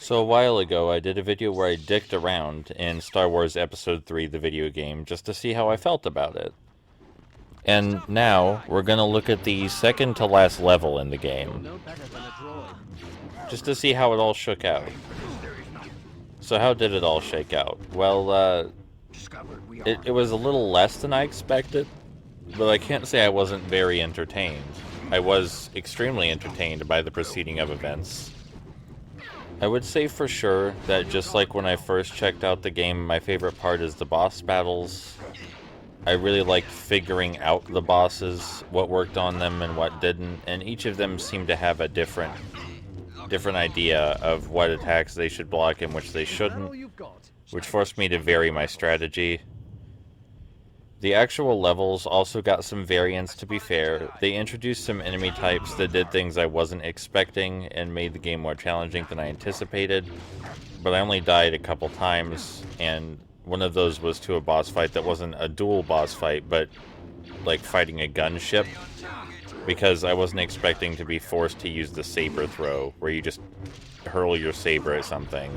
So a while ago, I did a video where I dicked around in Star Wars Episode 3, the video game, just to see how I felt about it. And now, we're gonna look at the second to last level in the game, just to see how it all shook out. So how did it all shake out? Well, it was a little less than I expected, but I can't say I wasn't very entertained. I was extremely entertained by the proceeding of events. I would say for sure that just like when I first checked out the game, my favorite part is the boss battles. I really liked figuring out the bosses, what worked on them and what didn't, and each of them seemed to have a different idea of what attacks they should block and which they shouldn't, which forced me to vary my strategy. The actual levels also got some variants, to be fair. They introduced some enemy types that did things I wasn't expecting and made the game more challenging than I anticipated, but I only died a couple times, and one of those was to a boss fight that wasn't a dual boss fight, but like fighting a gunship, because I wasn't expecting to be forced to use the saber throw, where you just hurl your saber at something.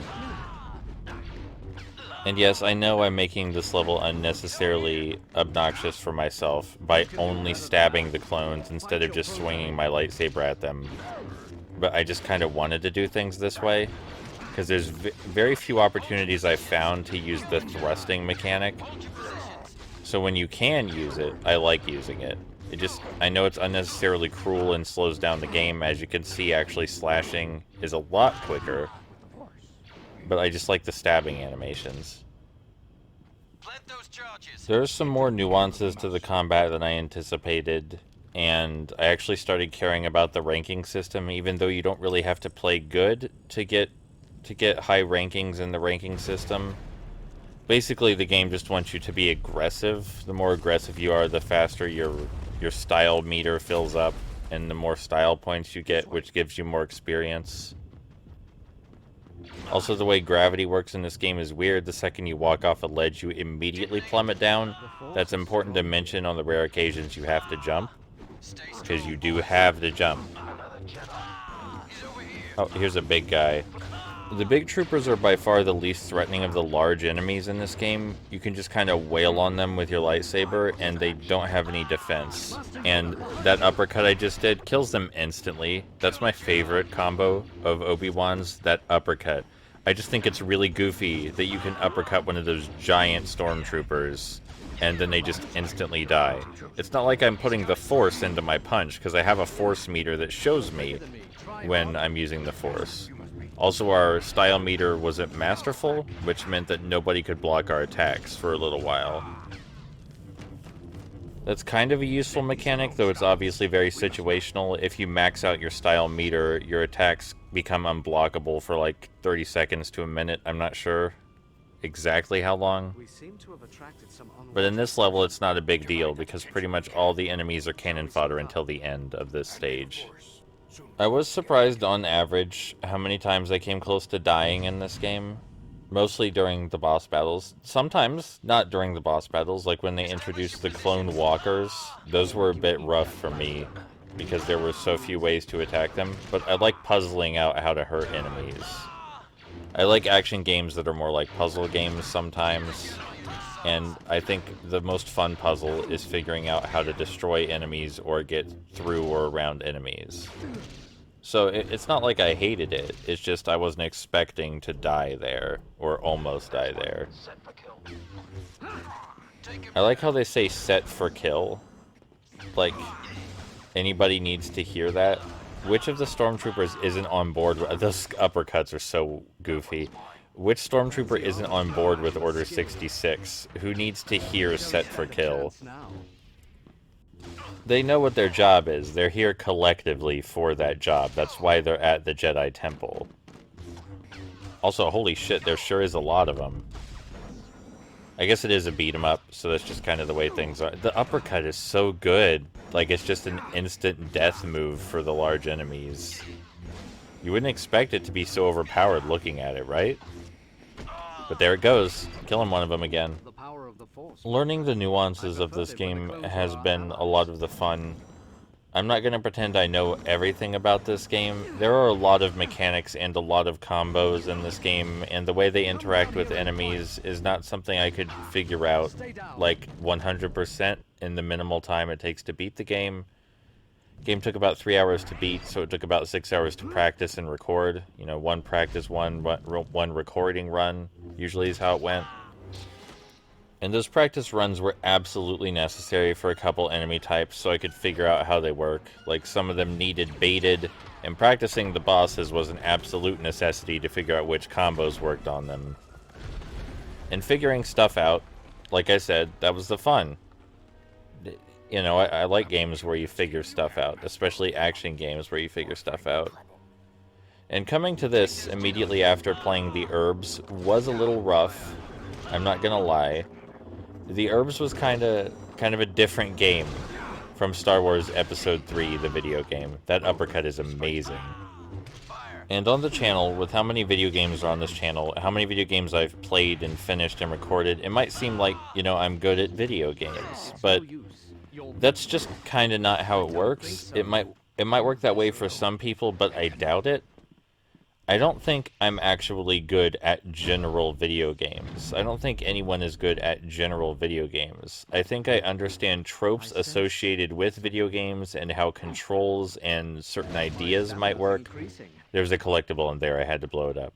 And yes, I know I'm making this level unnecessarily obnoxious for myself by only stabbing the clones instead of just swinging my lightsaber at them. But I just kind of wanted to do things this way, because there's very few opportunities I've found to use the thrusting mechanic. So when you can use it, I like using it. I know it's unnecessarily cruel and slows down the game. As you can see, actually slashing is a lot quicker. But I just like the stabbing animations. There's some more nuances to the combat than I anticipated, and I actually started caring about the ranking system, even though you don't really have to play good to get high rankings in the ranking system. Basically, the game just wants you to be aggressive. The more aggressive you are, the faster your style meter fills up, and the more style points you get, which gives you more experience. Also, the way gravity works in this game is weird. The second you walk off a ledge, you immediately plummet down. That's important to mention on the rare occasions you have to jump, because you do have to jump. Oh, here's a big guy. The big troopers are by far the least threatening of the large enemies in this game. You can just kind of wail on them with your lightsaber, and they don't have any defense. And that uppercut I just did kills them instantly. That's my favorite combo of Obi-Wan's, that uppercut. I just think it's really goofy that you can uppercut one of those giant stormtroopers, and then they just instantly die. It's not like I'm putting the force into my punch, because I have a force meter that shows me when I'm using the force. Also, our style meter wasn't masterful, which meant that nobody could block our attacks for a little while. That's kind of a useful mechanic, though it's obviously very situational. If you max out your style meter, your attacks become unblockable for like 30 seconds to a minute. I'm not sure exactly how long. But in this level, it's not a big deal, because pretty much all the enemies are cannon fodder until the end of this stage. I was surprised on average how many times I came close to dying in this game. Mostly during the boss battles. Sometimes not during the boss battles, like when they introduced the clone walkers. Those were a bit rough for me, because there were so few ways to attack them. But I like puzzling out how to hurt enemies. I like action games that are more like puzzle games sometimes. And I think the most fun puzzle is figuring out how to destroy enemies or get through or around enemies. So it's not like I hated it, it's just I wasn't expecting to die there, or almost die there. I like how they say set for kill. Like, anybody needs to hear that. Which of the stormtroopers isn't on board with... Those uppercuts are so goofy. Which stormtrooper isn't on board with Order 66? Who needs to hear set for kill? They know what their job is. They're here collectively for that job. That's why they're at the Jedi Temple. Also, holy shit, there sure is a lot of them. I guess it is a beat 'em up, so that's just kind of the way things are. The uppercut is so good. Like, it's just an instant death move for the large enemies. You wouldn't expect it to be so overpowered looking at it, right? But there it goes. Killing one of them again. Learning the nuances of this game has been a lot of the fun. I'm not going to pretend I know everything about this game. There are a lot of mechanics and a lot of combos in this game, and the way they interact with enemies is not something I could figure out, like, 100% in the minimal time it takes to beat the game. Game took about 3 hours to beat, so it took about 6 hours to practice and record. You know, one practice, one recording run, usually is how it went. And those practice runs were absolutely necessary for a couple enemy types so I could figure out how they work. Like, some of them needed baited, and practicing the bosses was an absolute necessity to figure out which combos worked on them. And figuring stuff out, like I said, that was the fun. You know, I like games where you figure stuff out, especially action games where you figure stuff out. And coming to this immediately after playing the Herbs was a little rough, I'm not gonna lie. The Herbs was kind of a different game from Star Wars Episode 3, the video game. That uppercut is amazing. And on the channel, with how many video games are on this channel, how many video games I've played and finished and recorded, it might seem like, you know, I'm good at video games, but that's just kind of not how it works. It might work that way for some people, but I doubt it. I don't think I'm actually good at general video games. I don't think anyone is good at general video games. I think I understand tropes associated with video games and how controls and certain ideas might work. There's a collectible in there, I had to blow it up.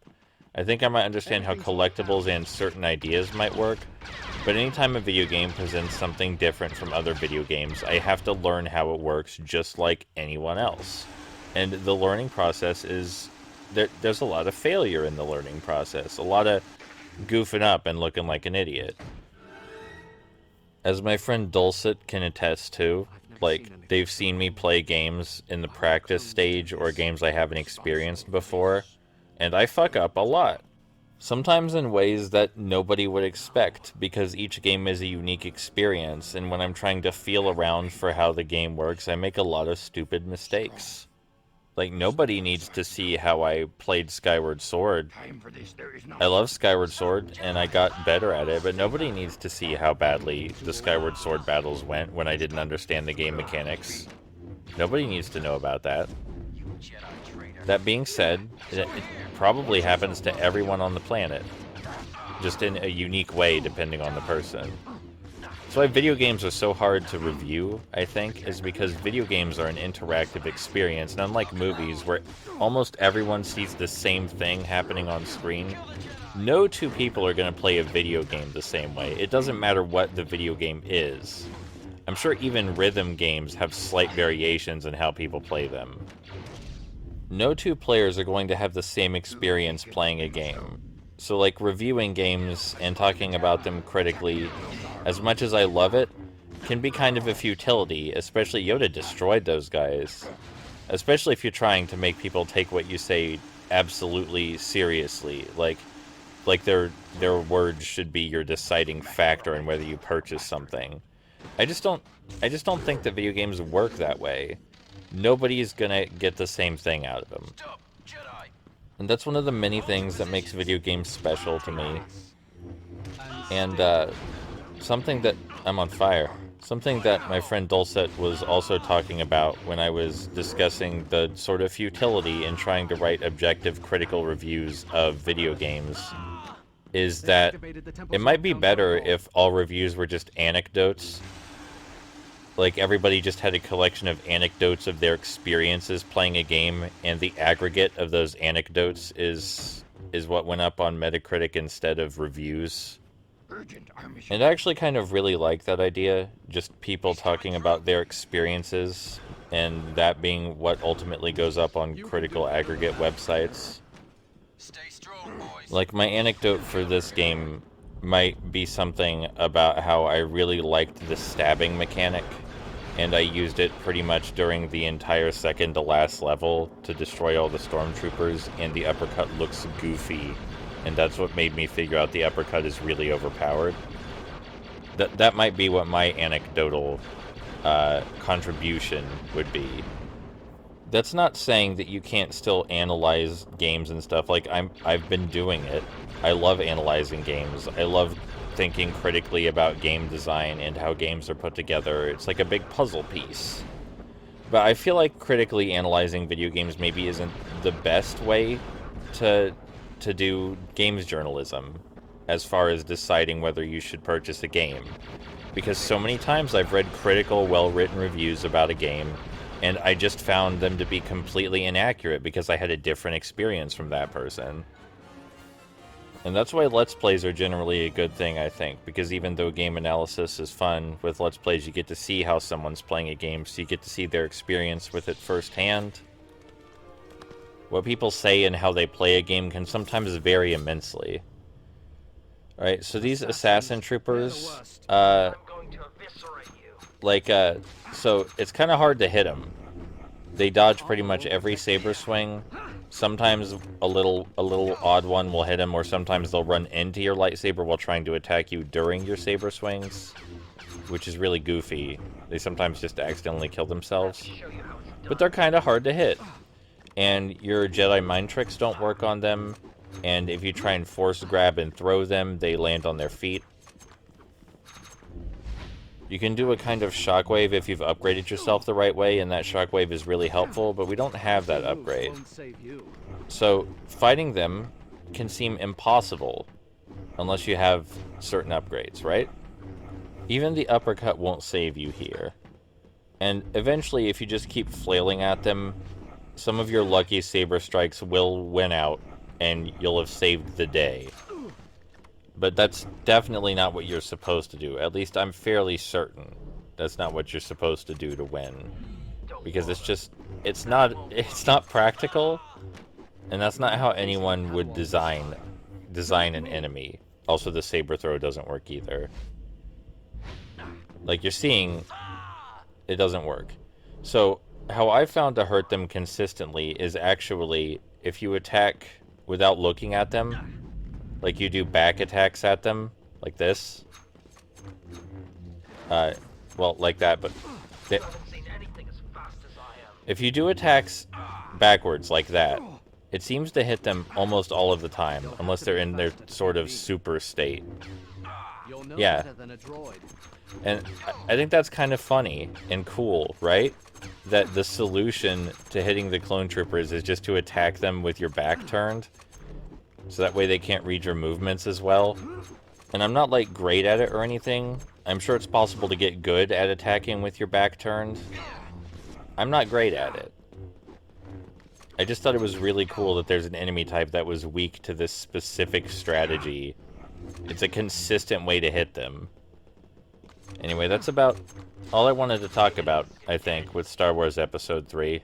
I think I might understand how collectibles and certain ideas might work, but anytime a video game presents something different from other video games, I have to learn how it works just like anyone else. And the learning process is... There's a lot of failure in the learning process. A lot of goofing up and looking like an idiot. As my friend Dulcet can attest to, like, they've seen me play games in the practice stage or games I haven't experienced before, and I fuck up a lot. Sometimes in ways that nobody would expect, because each game is a unique experience, and when I'm trying to feel around for how the game works, I make a lot of stupid mistakes. Like, nobody needs to see how I played Skyward Sword. I love Skyward Sword, and I got better at it, but nobody needs to see how badly the Skyward Sword battles went when I didn't understand the game mechanics. Nobody needs to know about that. That being said, it probably happens to everyone on the planet, just in a unique way depending on the person. That's why video games are so hard to review, I think, is because video games are an interactive experience, and unlike movies, where almost everyone sees the same thing happening on screen, no two people are going to play a video game the same way. It doesn't matter what the video game is. I'm sure even rhythm games have slight variations in how people play them. No two players are going to have the same experience playing a game. So, like, reviewing games and talking about them critically, as much as I love it, can be kind of a futility, especially Yoda destroyed those guys. Especially if you're trying to make people take what you say absolutely seriously, like their words should be your deciding factor in whether you purchase something. I just don't think that video games work that way. Nobody's gonna get the same thing out of them. And that's one of the many things that makes video games special to me. And something that... I'm on fire. Something that my friend Dulcet was also talking about when I was discussing the sort of futility in trying to write objective critical reviews of video games is that it might be better if all reviews were just anecdotes. Like, everybody just had a collection of anecdotes of their experiences playing a game, and the aggregate of those anecdotes is what went up on Metacritic instead of reviews. And I actually kind of really like that idea, just people talking about their experiences, and that being what ultimately goes up on critical aggregate websites. Like, my anecdote for this game might be something about how I really liked the stabbing mechanic, and I used it pretty much during the entire second to last level to destroy all the stormtroopers, and the uppercut looks goofy, and that's what made me figure out the uppercut is really overpowered. That might be what my anecdotal contribution would be. That's not saying that you can't still analyze games and stuff. Like, I've been doing it. I love analyzing games. I love thinking critically about game design and how games are put together. It's like a big puzzle piece. But I feel like critically analyzing video games maybe isn't the best way to do games journalism as far as deciding whether you should purchase a game. Because so many times I've read critical, well-written reviews about a game, and I just found them to be completely inaccurate because I had a different experience from that person. And that's why Let's Plays are generally a good thing, I think, because even though game analysis is fun, with Let's Plays you get to see how someone's playing a game, so you get to see their experience with it firsthand. What people say and how they play a game can sometimes vary immensely. Alright, so these assassin troopers, so it's kind of hard to hit them. They dodge pretty much every saber swing. Sometimes a little odd one will hit them, or sometimes they'll run into your lightsaber while trying to attack you during your saber swings, which is really goofy. They sometimes just accidentally kill themselves. But they're kind of hard to hit. And your Jedi mind tricks don't work on them, and if you try and force grab and throw them, they land on their feet. You can do a kind of shockwave if you've upgraded yourself the right way, and that shockwave is really helpful, but we don't have that upgrade. So, fighting them can seem impossible unless you have certain upgrades, right? Even the uppercut won't save you here. And eventually, if you just keep flailing at them, some of your lucky saber strikes will win out, and you'll have saved the day. But that's definitely not what you're supposed to do. At least I'm fairly certain that's not what you're supposed to do to win. Because it's not practical, and that's not how anyone would design an enemy. Also, the saber throw doesn't work either. Like you're seeing, it doesn't work. So, how I found to hurt them consistently is actually if you attack without looking at them. Like you do back attacks at them, like this. Well, like that, but... If you do attacks backwards like that, it seems to hit them almost all of the time, unless they're in their sort of super state. Yeah. And I think that's kind of funny and cool, right? That the solution to hitting the clone troopers is just to attack them with your back turned. So that way they can't read your movements as well. And I'm not, like, great at it or anything. I'm sure it's possible to get good at attacking with your back turned. I'm not great at it. I just thought it was really cool that there's an enemy type that was weak to this specific strategy. It's a consistent way to hit them. Anyway, that's about all I wanted to talk about, I think, with Star Wars Episode 3.